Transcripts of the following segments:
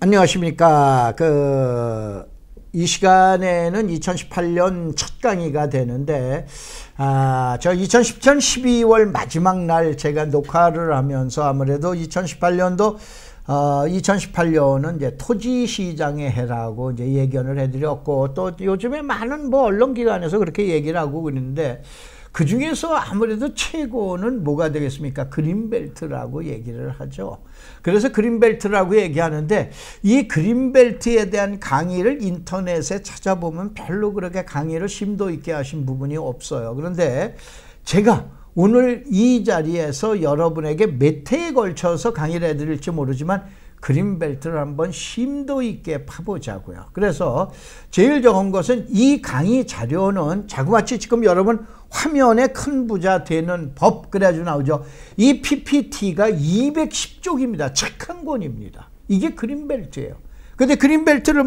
안녕하십니까. 이 시간에는 2018년 첫 강의가 되는데, 저 2017년 12월 마지막 날 제가 녹화를 하면서 아무래도 2018년은 이제 토지 시장의 해라고 이제 예견을 해드렸고, 또 요즘에 많은 언론기관에서 그렇게 얘기를 하고 그러는데, 그 중에서 아무래도 최고는 뭐가 되겠습니까? 그린벨트라고 얘기를 하죠. 그래서 그린벨트라고 얘기하는데, 이 그린벨트에 대한 강의를 인터넷에 찾아보면 별로 그렇게 강의를 심도 있게 하신 부분이 없어요. 그런데 제가 오늘 이 자리에서 여러분에게 몇 회에 걸쳐서 강의를 해드릴지 모르지만 그린벨트를 한번 심도 있게 파보자고요. 그래서 제일 좋은 것은 이 강의 자료는 자그마치 지금 여러분 화면에 큰 부자 되는 법 그래가지고 나오죠. 이 PPT가 210쪽입니다. 책 한 권입니다. 이게 그린벨트예요. 근데 그린벨트를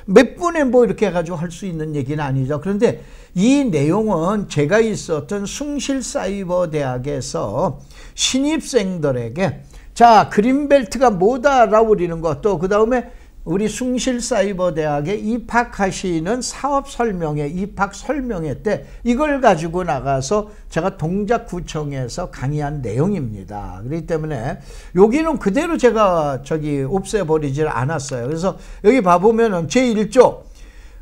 몇 분에 이렇게 해가지고 할 수 있는 얘기는 아니죠. 그런데 이 내용은 제가 있었던 숭실사이버대학에서 신입생들에게 자, 그린벨트가 뭐다라고 그러는 것, 또 그 다음에 우리 숭실사이버대학에 입학하시는 사업 설명회, 입학 설명회 때 이걸 가지고 나가서 제가 동작구청에서 강의한 내용입니다. 그렇기 때문에 여기는 그대로 제가 없애버리질 않았어요. 그래서 여기 봐보면은 제1조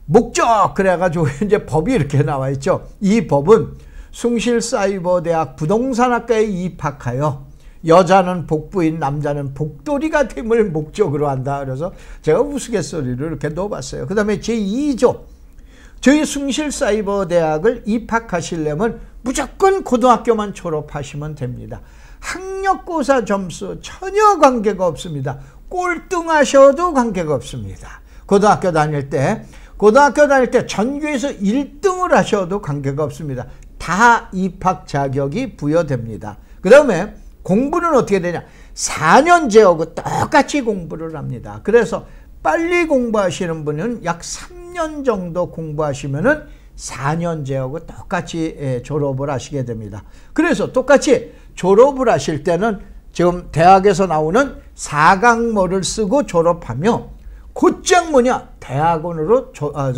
목적 그래가지고 이제 법이 이렇게 나와 있죠. 이 법은 숭실사이버대학 부동산학과에 입학하여 여자는 복부인 남자는 복돌이가 됨을 목적으로 한다. 그래서 제가 우스갯소리를 이렇게 넣어봤어요. 그 다음에 제2조 저희 숭실사이버대학을 입학하시려면 무조건 고등학교만 졸업하시면 됩니다. 학력고사 점수 전혀 관계가 없습니다. 꼴등하셔도 관계가 없습니다. 고등학교 다닐 때 전교에서 1등을 하셔도 관계가 없습니다. 다 입학 자격이 부여됩니다. 그 다음에 공부는 어떻게 되냐? 4년제하고 똑같이 공부를 합니다. 그래서 빨리 공부하시는 분은 약 3년 정도 공부하시면은 4년제하고 똑같이 졸업을 하시게 됩니다. 그래서 똑같이 졸업을 하실 때는 지금 대학에서 나오는 4강모를 쓰고 졸업하며 곧장 대학원으로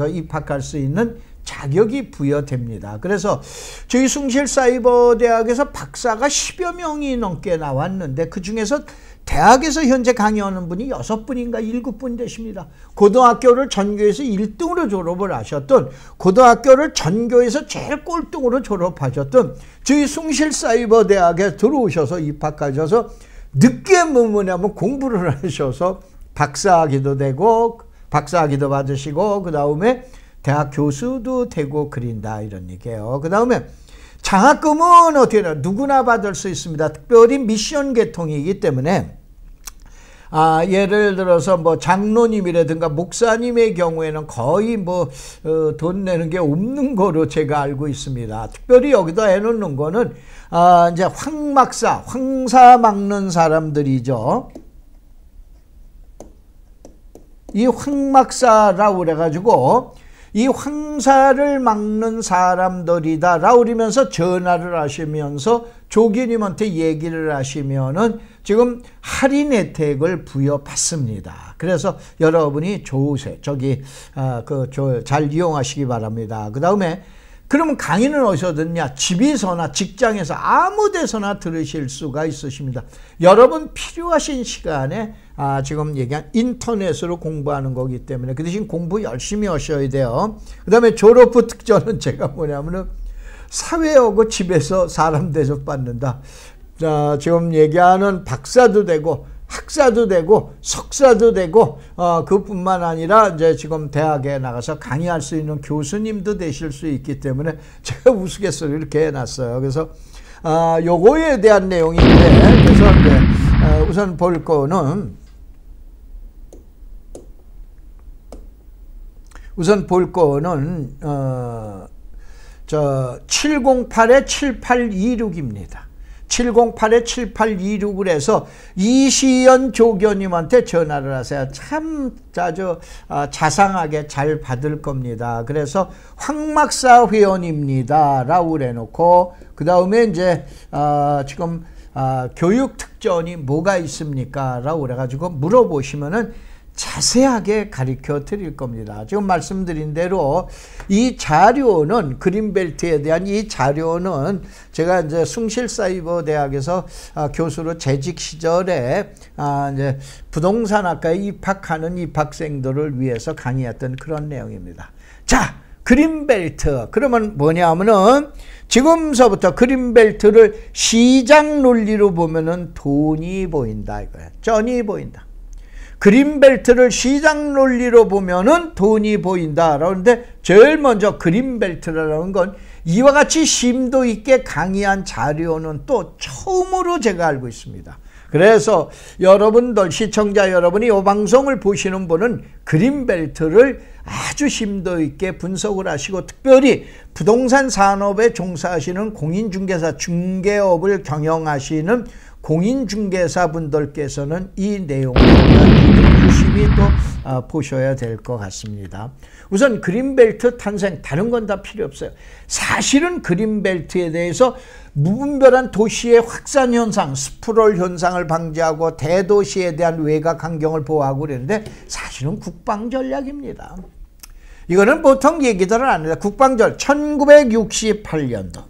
입학할 수 있는 자격이 부여됩니다. 그래서 저희 숭실사이버대학에서 박사가 10여 명이 넘게 나왔는데 그 중에서 대학에서 현재 강의하는 분이 6분인가 7분 되십니다. 고등학교를 전교에서 1등으로 졸업을 하셨던, 고등학교를 전교에서 제일 꼴등으로 졸업하셨던 저희 숭실사이버대학에 들어오셔서 입학하셔서 늦게 공부를 하셔서 박사학위도 되고 박사학위도 받으시고 그 다음에 대학 교수도 되고 그린다 이런 얘기예요. 그 다음에 장학금은 어떻게 해요? 누구나 받을 수 있습니다. 특별히 미션 계통이기 때문에 예를 들어서 장로님이라든가 목사님의 경우에는 거의 돈 내는 게 없는 거로 제가 알고 있습니다. 특별히 여기다 해놓는 거는 이제 황사 막는 사람들이죠. 이 황막사라고 그래가지고 이 황사를 막는 사람들이다 라고 그러면서 전화를 하시면서 조교님한테 얘기를 하시면은 지금 할인 혜택을 부여받습니다. 그래서 여러분이 잘 이용하시기 바랍니다. 그 다음에 그러면 강의는 어디서 듣냐? 집에서나 직장에서 아무 데서나 들으실 수가 있으십니다. 여러분 필요하신 시간에 지금 얘기한 인터넷으로 공부하는 거기 때문에 그 대신 공부 열심히 하셔야 돼요. 그 다음에 졸업 후 특전은 제가 뭐냐면은 사회하고 집에서 사람 대접받는다. 지금 얘기하는 박사도 되고 학사도 되고 석사도 되고 그뿐만 아니라 이제 지금 대학에 나가서 강의할 수 있는 교수님도 되실 수 있기 때문에 제가 우스갯소리 이렇게 해놨어요. 그래서 요거에 대한 내용인데 그래서 우선 볼 거는 708-7826입니다. 708-7826을 해서 이시연 조교님한테 전화를 하세요. 참 아주 자상하게 잘 받을 겁니다. 그래서 황막사 회원입니다 라고 그래놓고 그 다음에 이제 지금 교육 특전이 뭐가 있습니까 라고 그래가지고 물어보시면은 자세하게 가르쳐 드릴 겁니다. 지금 말씀드린 대로 이 자료는 그린벨트에 대한 이 자료는 제가 이제 숭실사이버대학에서 교수로 재직 시절에 이제 부동산학과에 입학하는 입학생들을 위해서 강의했던 그런 내용입니다. 자, 그린벨트. 그러면 뭐냐면은 지금서부터 그린벨트를 시장 논리로 보면은 돈이 보인다 이거야. 쩐이 보인다. 그린벨트를 시장 논리로 보면은 돈이 보인다. 그런데 제일 먼저 그린벨트라는 건 이와 같이 심도 있게 강의한 자료는 또 처음으로 제가 알고 있습니다. 그래서 여러분들, 시청자 여러분이 이 방송을 보시는 분은 그린벨트를 아주 심도 있게 분석을 하시고, 특별히 부동산 산업에 종사하시는 공인중개사, 중개업을 경영하시는 공인중개사 분들께서는 이 내용을 유심히 또 보셔야 될 것 같습니다. 우선 그린벨트 탄생, 다른 건 다 필요 없어요. 사실은 그린벨트에 대해서 무분별한 도시의 확산 현상, 스프롤 현상을 방지하고 대도시에 대한 외곽 환경을 보호하고 그러는데 사실은 국방 전략입니다. 이거는 보통 얘기들은 안 해요. 국방전 1968년도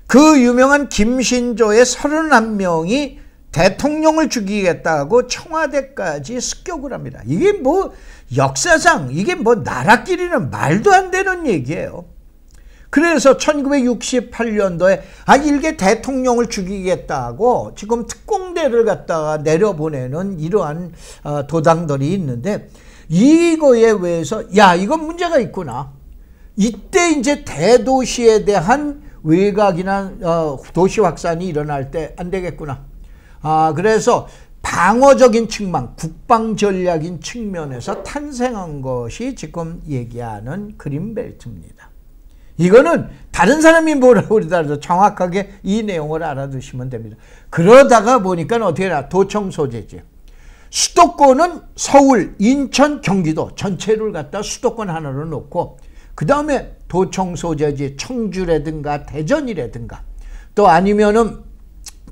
그 유명한 김신조의 31명이 대통령을 죽이겠다고 청와대까지 습격을 합니다. 이게 뭐 역사상 이게 뭐 나라끼리는 말도 안 되는 얘기예요. 그래서 1968년도에 일개 대통령을 죽이겠다고 지금 특공대를 갖다가 내려보내는 이러한 도당들이 있는데, 이거에 의해서 야, 이건 문제가 있구나. 이때 이제 대도시에 대한 외곽이나 도시 확산이 일어날 때 안 되겠구나. 그래서 방어적인 측면, 국방 전략인 측면에서 탄생한 것이 지금 얘기하는 그린벨트입니다. 이거는 다른 사람이 뭐라고 그러더라도 정확하게 이 내용을 알아두시면 됩니다. 그러다가 보니까 어떻게 해라, 도청 소재지. 수도권은 서울, 인천, 경기도 전체를 갖다 수도권 하나로 놓고, 그 다음에 도청 소재지 청주라든가 대전이라든가 또 아니면은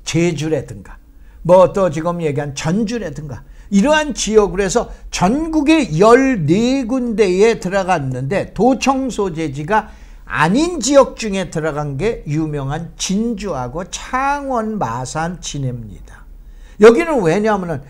제주라든가 뭐 또 지금 얘기한 전주라든가 이러한 지역으로 해서 전국의 14군데에 들어갔는데, 도청 소재지가 아닌 지역 중에 들어간 게 유명한 진주하고 창원, 마산, 진해입니다. 여기는 왜냐하면은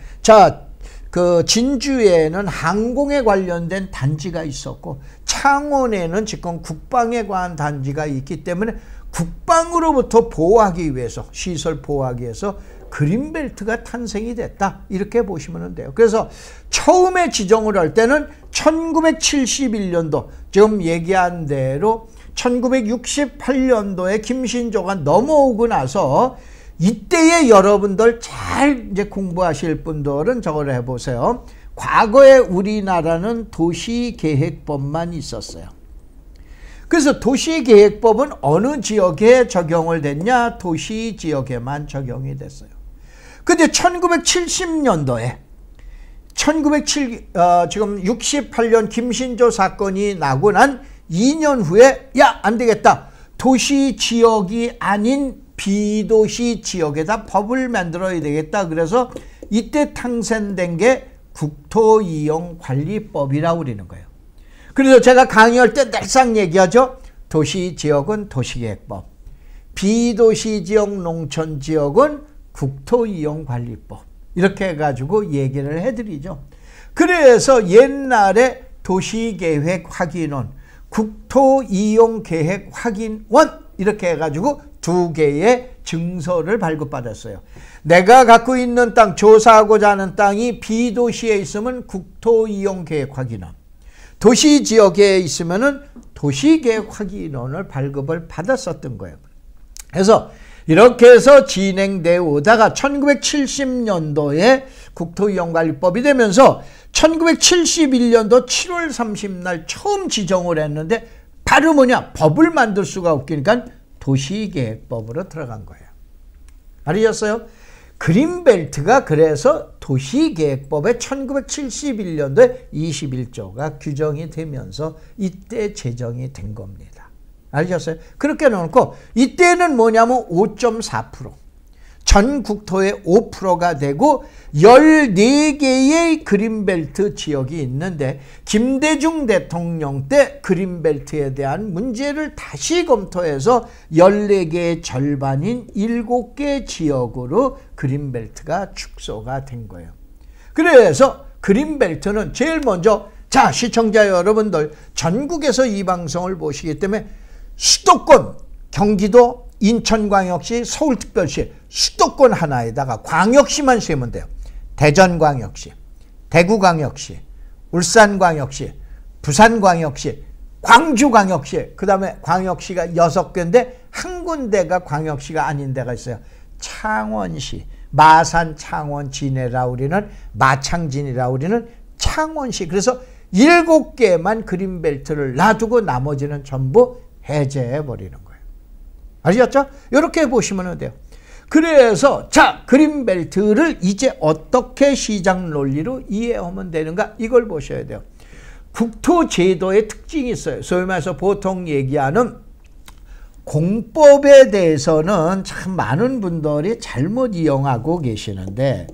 그 진주에는 항공에 관련된 단지가 있었고, 창원에는 지금 국방에 관한 단지가 있기 때문에 국방으로부터 보호하기 위해서, 시설 보호하기 위해서 그린벨트가 탄생이 됐다, 이렇게 보시면 돼요. 그래서 처음에 지정을 할 때는 1971년도 지금 얘기한 대로 1968년도에 김신조가 넘어오고 나서, 이때에 여러분들 잘 이제 공부하실 분들은 저걸 해보세요. 과거에 우리나라는 도시계획법만 있었어요. 그래서 도시계획법은 어느 지역에 적용을 됐냐? 도시지역에만 적용이 됐어요. 근데 1970년도에 지금 68년 김신조 사건이 나고 난 2년 후에 야, 안 되겠다. 도시지역이 아닌 비도시 지역에다 법을 만들어야 되겠다. 그래서 이때 탄생된 게 국토이용관리법이라고 그러는 거예요. 그래서 제가 강의할 때 늘상 얘기하죠. 도시지역은 도시계획법, 비도시지역, 농촌지역은 국토이용관리법, 이렇게 해가지고 얘기를 해드리죠. 그래서 옛날에 도시계획 확인원, 국토이용계획 확인원 이렇게 해가지고 두 개의 증서를 발급받았어요. 내가 갖고 있는 땅, 조사하고자 하는 땅이 비도시에 있으면 국토이용계획 확인원, 도시지역에 있으면은 도시계획 확인원을 발급을 받았었던 거예요. 그래서 이렇게 해서 진행되어 오다가 1970년도에 국토이용관리법이 되면서 1971년도 7월 30날 처음 지정을 했는데, 바로 뭐냐? 법을 만들 수가 없으니까 도시계획법으로 들어간 거예요. 알으셨어요? 그린벨트가 그래서 도시계획법에 1971년도에 21조가 규정이 되면서 이때 제정이 된 겁니다. 알으셨어요? 그렇게 놓고 이때는 뭐냐면 5.4%, 전 국토의 5%가 되고 14개의 그린벨트 지역이 있는데 김대중 대통령 때 그린벨트에 대한 문제를 다시 검토해서 14개의 절반인 7개 지역으로 그린벨트가 축소가 된 거예요. 그래서 그린벨트는 제일 먼저, 자, 시청자 여러분들, 전국에서 이 방송을 보시기 때문에 수도권, 경기도, 인천광역시, 서울특별시, 수도권 하나에다가 광역시만 세면 돼요. 대전광역시, 대구광역시, 울산광역시, 부산광역시, 광주광역시, 그 다음에 광역시가 6개인데 한 군데가 광역시가 아닌 데가 있어요. 창원시, 마산, 창원, 진해라 우리는, 마창진이라 우리는 창원시. 그래서 7개만 그린벨트를 놔두고 나머지는 전부 해제해버리는 거예요. 아시겠죠? 이렇게 보시면 돼요. 그래서 자, 그린벨트를 이제 어떻게 시장 논리로 이해하면 되는가, 이걸 보셔야 돼요. 국토제도의 특징이 있어요. 소위 말해서 보통 얘기하는 공법에 대해서는 참 많은 분들이 잘못 이용하고 계시는데,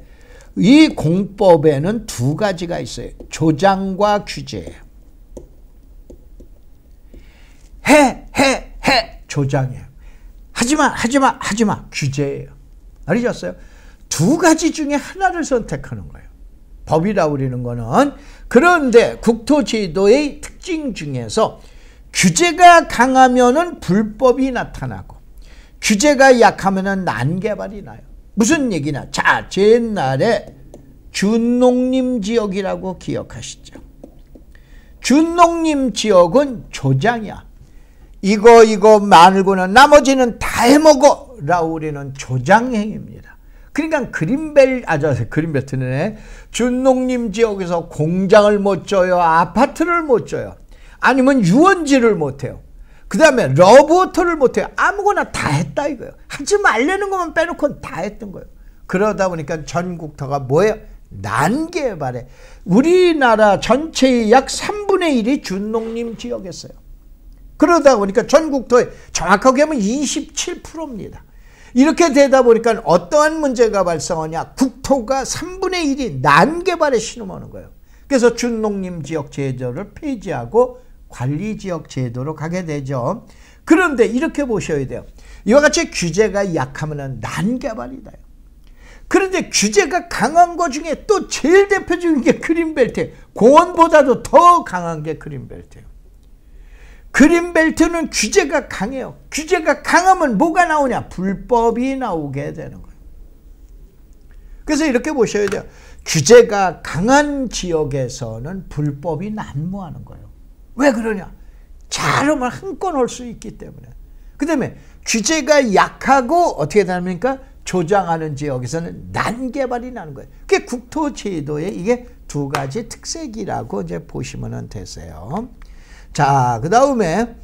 이 공법에는 두 가지가 있어요. 조장과 규제예요. 해 조장이에요. 하지마 규제예요. 알으셨어요? 두 가지 중에 하나를 선택하는 거예요. 법이라 우리는 거는. 그런데 국토제도의 특징 중에서 규제가 강하면은 불법이 나타나고 규제가 약하면은 난개발이 나요. 무슨 얘기냐? 자, 옛날에 준농림 지역이라고 기억하시죠? 준농림 지역은 조장이야. 이거 말고는 나머지는 다 해먹어 라고 우리는 조장행위입니다. 그러니까 그린벨트네. 준농림 지역에서 공장을 못 져요. 아파트를 못 져요. 아니면 유원지를 못 해요. 그 다음에 러브워터를 못 해요. 아무거나 다 했다 이거예요. 하지 말라는 것만 빼놓고는 다 했던 거예요. 그러다 보니까 전 국토가 뭐예요? 난개발에. 우리나라 전체의 약 3분의 1이 준농림 지역이었어요. 그러다 보니까 전 국토의 정확하게 하면 27%입니다. 이렇게 되다 보니까 어떠한 문제가 발생하냐? 국토가 3분의 1이 난개발에 신음하는 거예요. 그래서 준농림 지역 제도를 폐지하고 관리지역 제도로 가게 되죠. 그런데 이렇게 보셔야 돼요. 이와 같이 규제가 약하면 난개발이다. 그런데 규제가 강한 것 중에 또 제일 대표적인 게 그린벨트예요. 공원보다도 더 강한 게 그린벨트예요. 그린벨트는 규제가 강해요. 규제가 강하면 뭐가 나오냐? 불법이 나오게 되는 거예요. 그래서 이렇게 보셔야 돼요. 규제가 강한 지역에서는 불법이 난무하는 거예요. 왜 그러냐? 잘하면 한건 할 수 있기 때문에. 그 다음에 규제가 약하고 어떻게 됩니까? 조장하는 지역에서는 난개발이 나는 거예요. 그게 국토제도의 이게 두 가지 특색이라고 이제 보시면 되세요. 자, 그 다음에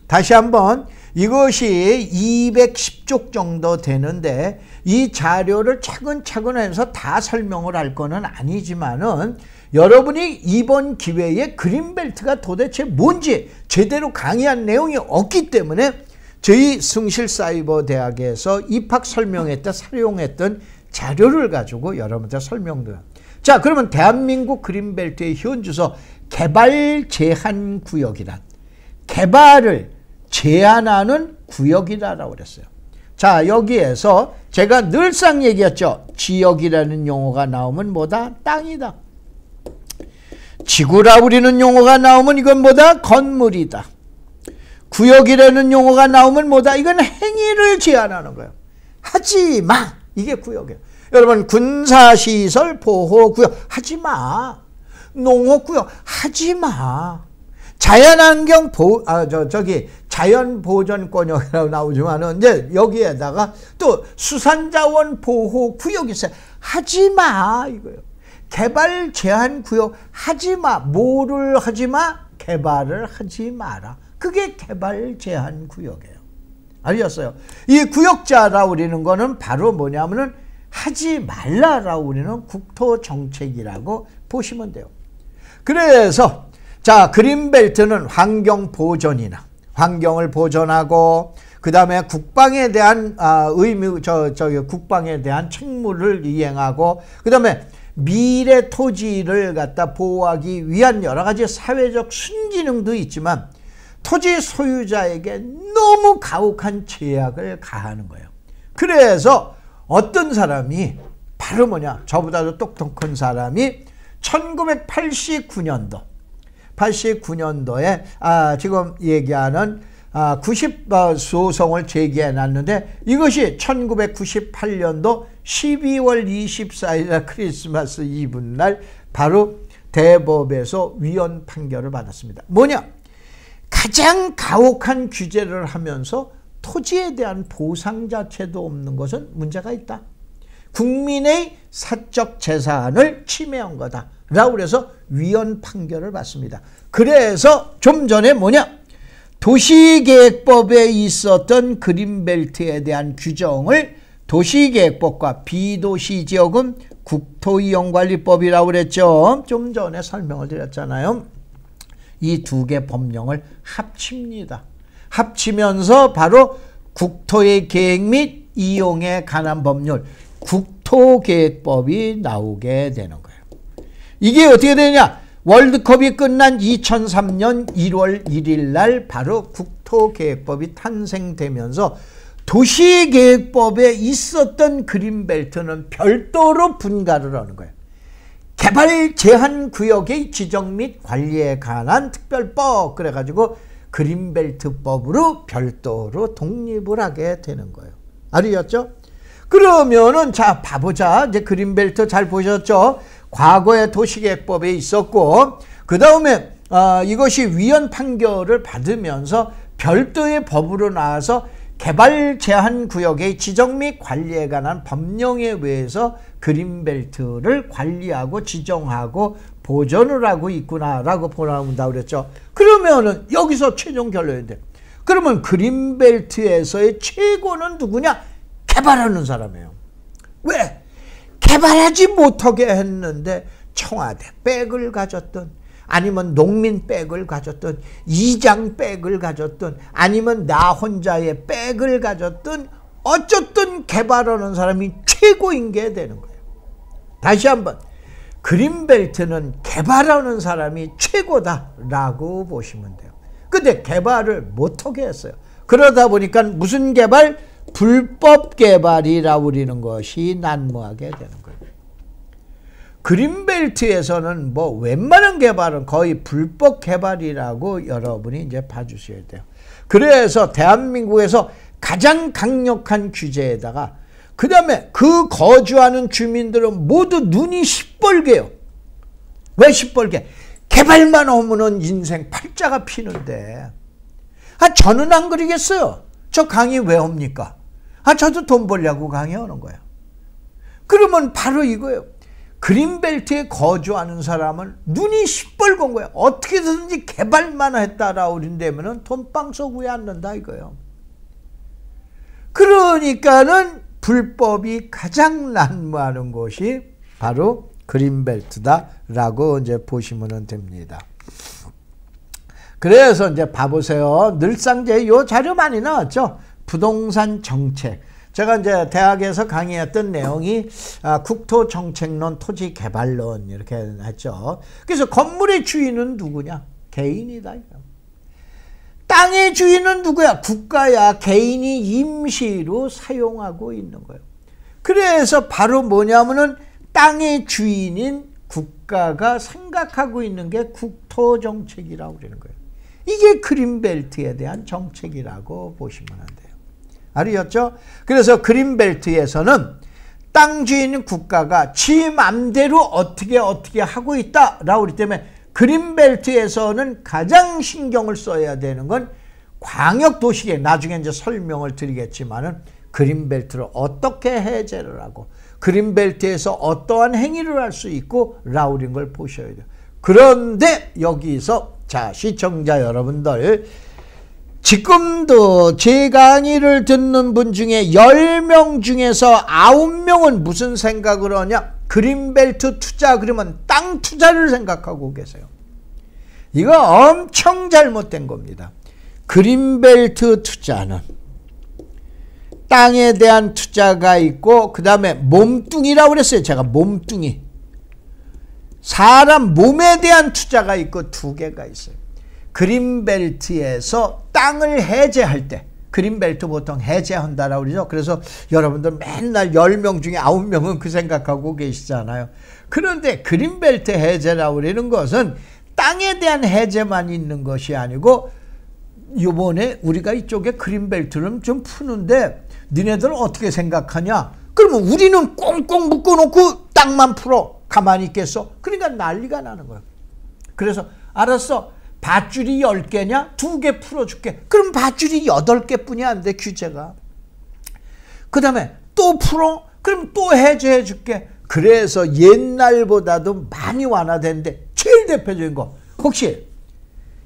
다시 한번, 이것이 210쪽 정도 되는데 이 자료를 차근차근 해서 다 설명을 할 거는 아니지만은 여러분이 이번 기회에 그린벨트가 도대체 뭔지 제대로 강의한 내용이 없기 때문에 저희 숭실사이버대학에서 입학 설명회 때 사용했던 자료를 가지고 여러분들 설명드려요. 자, 그러면 대한민국 그린벨트의 현주소 개발 제한 구역이란, 개발을 제한하는 구역이라고 그랬어요. 자, 여기에서 제가 늘상 얘기했죠. 지역이라는 용어가 나오면 뭐다? 땅이다. 지구라 우리는 용어가 나오면 이건 뭐다? 건물이다. 구역이라는 용어가 나오면 뭐다? 이건 행위를 제한하는 거예요. 하지 마. 이게 구역이에요. 여러분, 군사시설 보호구역 하지 마. 농업구역 하지 마. 자연환경 자연보전권역이라고 나오지만은 이제 여기에다가 또 수산자원 보호구역이 있어요. 하지 마 이거예요. 개발 제한 구역 하지 마. 뭐를 하지 마? 개발을 하지 마라. 그게 개발 제한 구역이에요. 알겠어요? 이 구역자라 우리는 거는 바로 뭐냐면은 하지 말라라고 우리는 국토정책이라고 보시면 돼요. 그래서 자, 그린벨트는 환경 보존이나 환경을 보존하고 그 다음에 국방에 대한 국방에 대한 책무를 이행하고, 그 다음에 미래 토지를 갖다 보호하기 위한 여러 가지 사회적 순기능도 있지만 토지 소유자에게 너무 가혹한 제약을 가하는 거예요. 그래서 어떤 사람이 바로 뭐냐, 저보다도 똑똑한 사람이 1989년도에 지금 얘기하는 90소송을 제기해 놨는데, 이것이 1998년도 12월 24일 크리스마스 이브날 바로 대법에서 위헌 판결을 받았습니다. 뭐냐? 가장 가혹한 규제를 하면서 토지에 대한 보상 자체도 없는 것은 문제가 있다. 국민의 사적 재산을 침해한 거다 라고 그래서 위헌 판결을 받습니다. 그래서 좀 전에 뭐냐, 도시계획법에 있었던 그린벨트에 대한 규정을 도시계획법과 비도시지역은 국토이용관리법이라고 그랬죠. 좀 전에 설명을 드렸잖아요. 이 두 개 법령을 합칩니다. 합치면서 바로 국토의 계획 및 이용에 관한 법률, 국토계획법이 나오게 되는 거예요. 이게 어떻게 되냐? 월드컵이 끝난 2003년 1월 1일 날 바로 국토계획법이 탄생되면서 도시계획법에 있었던 그린벨트는 별도로 분가를 하는 거예요. 개발 제한 구역의 지정 및 관리에 관한 특별법, 그래가지고 그린벨트법으로 별도로 독립을 하게 되는 거예요. 알겠죠? 그러면은 자 봐보자. 이제 그린벨트 잘 보셨죠? 과거에 도시계획법에 있었고, 그 다음에 이것이 위헌 판결을 받으면서 별도의 법으로 나와서 개발 제한 구역의 지정 및 관리에 관한 법령에 의해서 그린벨트를 관리하고 지정하고 보존을 하고 있구나라고 보나온다고 그랬죠. 그러면은 여기서 최종 결론인데, 그러면 그린벨트에서의 최고는 누구냐? 개발하는 사람이에요. 왜? 개발하지 못하게 했는데 청와대 백을 가졌던, 아니면 농민 백을 가졌던, 이장 백을 가졌던, 아니면 나 혼자의 백을 가졌던, 어쨌든 개발하는 사람이 최고인 게 되는 거예요. 다시 한번, 그린벨트는 개발하는 사람이 최고다라고 보시면 돼요. 근데 개발을 못하게 했어요. 그러다 보니까 무슨 개발? 불법 개발이라고 우리는 것이 난무하게 되는 거예요. 그린벨트에서는 뭐 웬만한 개발은 거의 불법 개발이라고 여러분이 이제 봐주셔야 돼요. 그래서 대한민국에서 가장 강력한 규제에다가 그 다음에 그 거주하는 주민들은 모두 눈이 시뻘개요. 왜 시뻘게? 개발만 오면은 인생 팔자가 피는데, 저는 안 그러겠어요. 저 강의 왜 옵니까? 저도 돈 벌려고 강의하는 거예요. 그러면 바로 이거예요. 그린벨트에 거주하는 사람은 눈이 시뻘건 거예요. 어떻게든지 개발만 했다라고 그런다면은 돈방 쏘고에 앉는다 이거예요. 그러니까는 불법이 가장 난무하는 곳이 바로 그린벨트다라고 이제 보시면 됩니다. 그래서 이제 봐보세요. 늘상 이제 요 자료 많이 나왔죠. 부동산 정책. 제가 이제 대학에서 강의했던 내용이 국토정책론, 토지개발론 이렇게 했죠. 그래서 건물의 주인은 누구냐? 개인이다. 땅의 주인은 누구야? 국가야. 개인이 임시로 사용하고 있는 거예요. 그래서 바로 뭐냐면은 땅의 주인인 국가가 생각하고 있는 게 국토정책이라고 그러는 거예요. 이게 그린벨트에 대한 정책이라고 보시면 돼요. 알겠죠? 그래서 그린벨트에서는 땅 주인 국가가 지 맘대로 어떻게 하고 있다라고 그러기 때문에 그린벨트에서는 가장 신경을 써야 되는 건 광역도시계획, 나중에 이제 설명을 드리겠지만은 그린벨트를 어떻게 해제를 하고 그린벨트에서 어떠한 행위를 할 수 있고 라우린 걸 보셔야 돼요. 그런데 여기서 자 시청자 여러분들, 지금도 제 강의를 듣는 분 중에 10명 중에서 9명은 무슨 생각을 하냐? 그린벨트 투자 그러면 땅 투자를 생각하고 계세요. 이거 엄청 잘못된 겁니다. 그린벨트 투자는 땅에 대한 투자가 있고 그 다음에 몸뚱이라고 그랬어요. 제가 몸뚱이. 사람 몸에 대한 투자가 있고 두 개가 있어요. 그린벨트에서 땅을 해제할 때 그린벨트 보통 해제한다라고 그러죠. 그래서 여러분들 맨날 10명 중에 9명은 그 생각하고 계시잖아요. 그런데 그린벨트 해제라고 그러는 것은 땅에 대한 해제만 있는 것이 아니고 이번에 우리가 이쪽에 그린벨트를 좀 푸는데 니네들 어떻게 생각하냐? 그러면 우리는 꽁꽁 묶어놓고 땅만 풀어. 가만히 있겠어? 그러니까 난리가 나는 거예요. 그래서 알았어. 밧줄이 10개냐? 2개 풀어줄게. 그럼 밧줄이 8개뿐이 안 돼, 규제가. 그 다음에 또 풀어? 그럼 또 해제해 줄게. 그래서 옛날보다도 많이 완화되는데 제일 대표적인 거. 혹시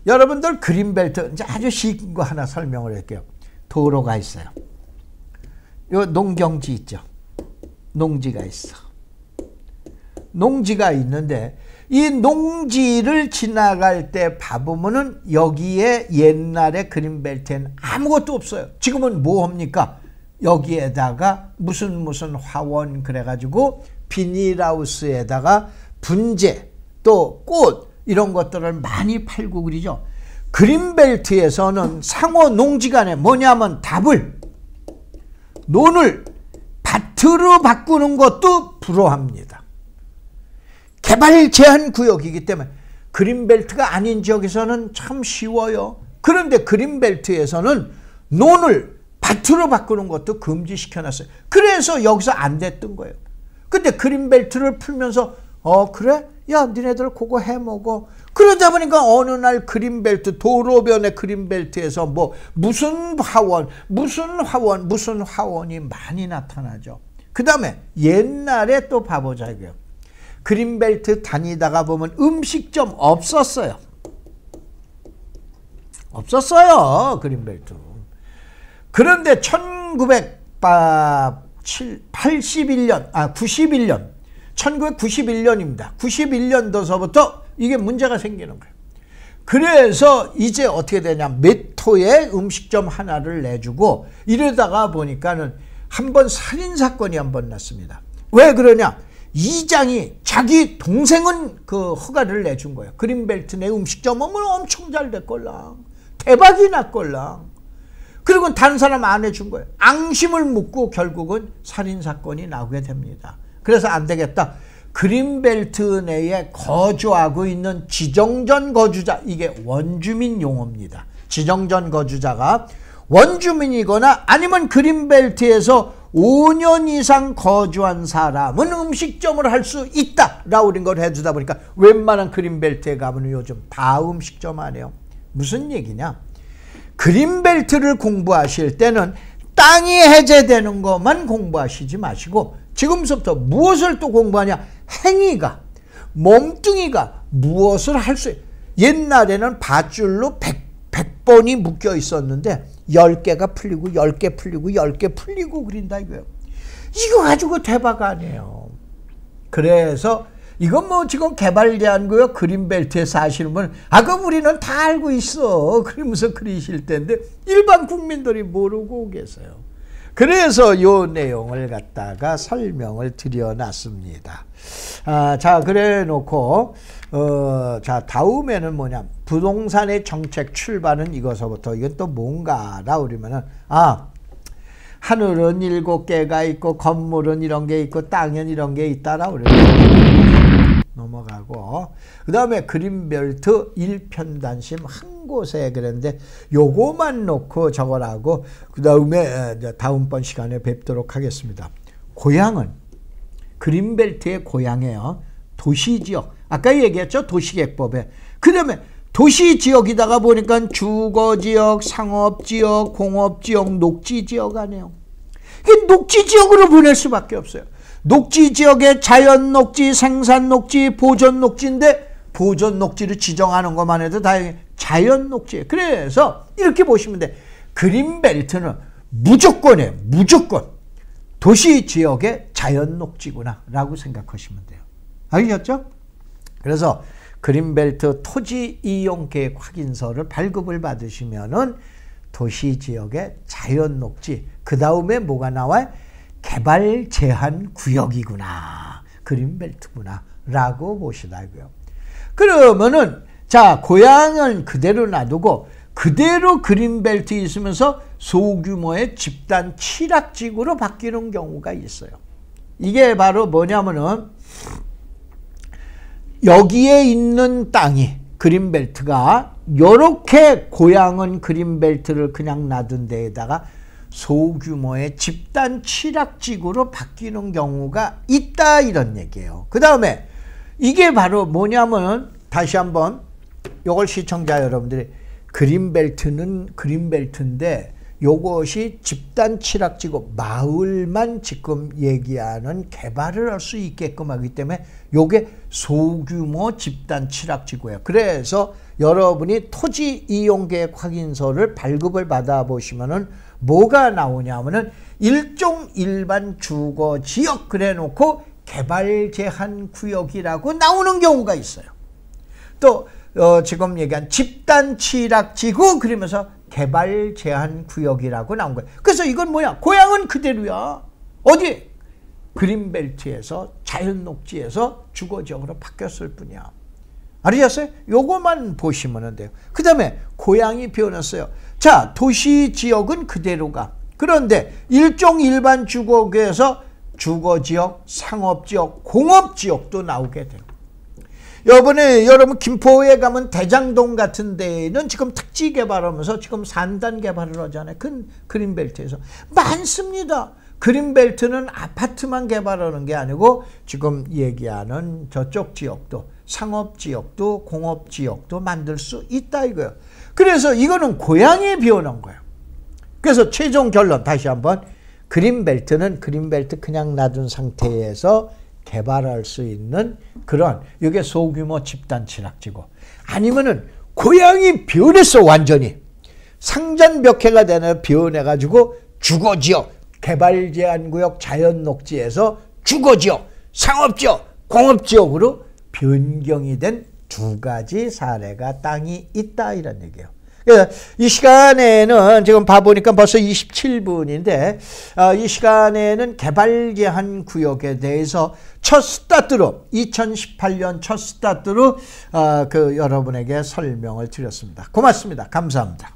여러분들 그린벨트 이제 아주 쉬운 거 하나 설명을 할게요. 도로가 있어요. 요 농경지 있죠. 농지가 있어. 농지가 있는데 이 농지를 지나갈 때 봐보면은 여기에 옛날에 그린벨트에는 아무것도 없어요. 지금은 뭐 합니까? 여기에다가 무슨 화원 그래가지고 비닐하우스에다가 분재 또 꽃 이런 것들을 많이 팔고 그러죠. 그린벨트에서는 상호 농지간에 뭐냐면 답을 논을 밭으로 바꾸는 것도 불허합니다. 개발 제한 구역이기 때문에 그린벨트가 아닌 지역에서는 참 쉬워요. 그런데 그린벨트에서는 논을 밭으로 바꾸는 것도 금지시켜놨어요. 그래서 여기서 안 됐던 거예요. 근데 그린벨트를 풀면서 그래? 야 니네들 그거 해먹어. 그러다 보니까 어느 날 그린벨트 도로변의 그린벨트에서 뭐 무슨 화원이 많이 나타나죠. 그 다음에 옛날에 또 봐보자고요. 그린벨트 다니다가 보면 음식점 없었어요. 그린벨트. 그런데 1991년입니다. 91년도서부터 이게 문제가 생기는 거예요. 그래서 이제 어떻게 되냐. 메토에 음식점 하나를 내주고 이러다가 보니까는 한번 살인사건이 한번 났습니다. 왜 그러냐. 이장이 자기 동생은 그 허가를 내준 거예요. 그린벨트 내 음식점 오면 엄청 잘 됐걸랑. 대박이 났걸랑. 그리고 다른 사람 안 해준 거예요. 앙심을 묻고 결국은 살인사건이 나오게 됩니다. 그래서 안 되겠다. 그린벨트 내에 거주하고 있는 지정전 거주자, 이게 원주민 용어입니다. 지정전 거주자가 원주민이거나 아니면 그린벨트에서 5년 이상 거주한 사람은 음식점을 할 수 있다라고 그런 걸 해주다 보니까 웬만한 그린벨트에 가면 요즘 다 음식점 하네요. 무슨 얘기냐? 그린벨트를 공부하실 때는 땅이 해제되는 것만 공부하시지 마시고 지금부터 무엇을 또 공부하냐? 행위가, 몸뚱이가 무엇을 할 수 있어요. 옛날에는 밧줄로 100번이 묶여 있었는데 10개가 풀리고 10개 풀리고 10개 풀리고 그린다 이거예요. 이거 가지고 대박 아니에요. 그래서 이건 뭐 지금 개발 제한구역 그린벨트에 사시는 분 그럼 우리는 다 알고 있어 그러면서 그리실 텐데 일반 국민들이 모르고 계세요. 그래서 요 내용을 갖다가 설명을 드려놨습니다. 자, 그래 놓고, 자, 다음에는 뭐냐. 부동산의 정책 출발은 이것서부터, 이건 또 뭔가라 그러면은, 하늘은 7개가 있고, 건물은 이런 게 있고, 땅은 이런 게 있다라 그러면 넘어가고, 그 다음에 그린벨트 일편단심 한 곳에 그랬는데, 요거만 놓고 적어라고, 그 다음에 다음번 시간에 뵙도록 하겠습니다. 고향은, 그린벨트의 고향이에요. 도시지역. 아까 얘기했죠? 도시계획법에. 그 다음에 도시지역이다가 보니까 주거지역, 상업지역, 공업지역, 녹지지역 아니에요. 이게 녹지지역으로 보낼 수밖에 없어요. 녹지지역에 자연녹지, 생산녹지, 보존녹지인데 보존녹지를 지정하는 것만 해도 다행히 자연녹지예요. 그래서 이렇게 보시면 돼. 그린벨트는 무조건이에요. 무조건. 도시지역의 자연녹지구나 라고 생각하시면 돼요. 아시겠죠? 그래서 그린벨트 토지이용계획 확인서를 발급을 받으시면은 도시지역의 자연녹지 그 다음에 뭐가 나와요? 개발 제한 구역이구나. 그린벨트구나. 라고 보시라고요. 그러면은 자, 고향은 그대로 놔두고 그대로 그린벨트 있으면서 소규모의 집단 취락지구로 바뀌는 경우가 있어요. 이게 바로 뭐냐면은 여기에 있는 땅이 그린벨트가 이렇게 고향은 그린벨트를 그냥 놔둔 데에다가 소규모의 집단 취락지구로 바뀌는 경우가 있다 이런 얘기예요. 그 다음에 이게 바로 뭐냐면 다시 한번 이걸 시청자 여러분들이 그린벨트는 그린벨트인데 요것이 집단 취락지구 마을만 지금 얘기하는 개발을 할 수 있게끔 하기 때문에 요게 소규모 집단 취락지구예요. 그래서 여러분이 토지 이용계획 확인서를 발급을 받아 보시면은 뭐가 나오냐면은 일종 일반 주거 지역 그래 놓고 개발 제한 구역이라고 나오는 경우가 있어요. 또 지금 얘기한 집단 취락지구 그러면서 개발 제한 구역이라고 나온 거예요. 그래서 이건 뭐야? 고향은 그대로야. 어디? 그린벨트에서 자연 녹지에서 주거지역으로 바뀌었을 뿐이야. 알으셨어요? 요거만 보시면 돼요. 그 다음에 고향이 변했어요. 자, 도시지역은 그대로가. 그런데 일종 일반 주거구에서 주거지역, 상업지역, 공업지역도 나오게 돼요. 이번에 여러분 김포에 가면 대장동 같은 데는 지금 택지 개발하면서 지금 산단 개발을 하잖아요. 그린벨트에서. 많습니다. 그린벨트는 아파트만 개발하는 게 아니고 지금 얘기하는 저쪽 지역도 상업지역도 공업지역도 만들 수 있다 이거예요. 그래서 이거는 고향이 비워놓은 거예요. 그래서 최종 결론 다시 한번 그린벨트는 그린벨트 그냥 놔둔 상태에서 개발할 수 있는 그런 이게 소규모 집단 취락지구 아니면은 고향이 변했어 완전히 상전벽해가 되는 변해가지고 주거지역 개발 제한구역 자연녹지에서 주거지역 상업지역 공업지역으로 변경이 된 두 가지 사례가 땅이 있다 이런 얘기예요. 이 시간에는 지금 봐보니까 벌써 27분인데 이 시간에는 개발 제한 구역에 대해서 첫 스타트로 2018년 첫 스타트로 여러분에게 설명을 드렸습니다. 고맙습니다. 감사합니다.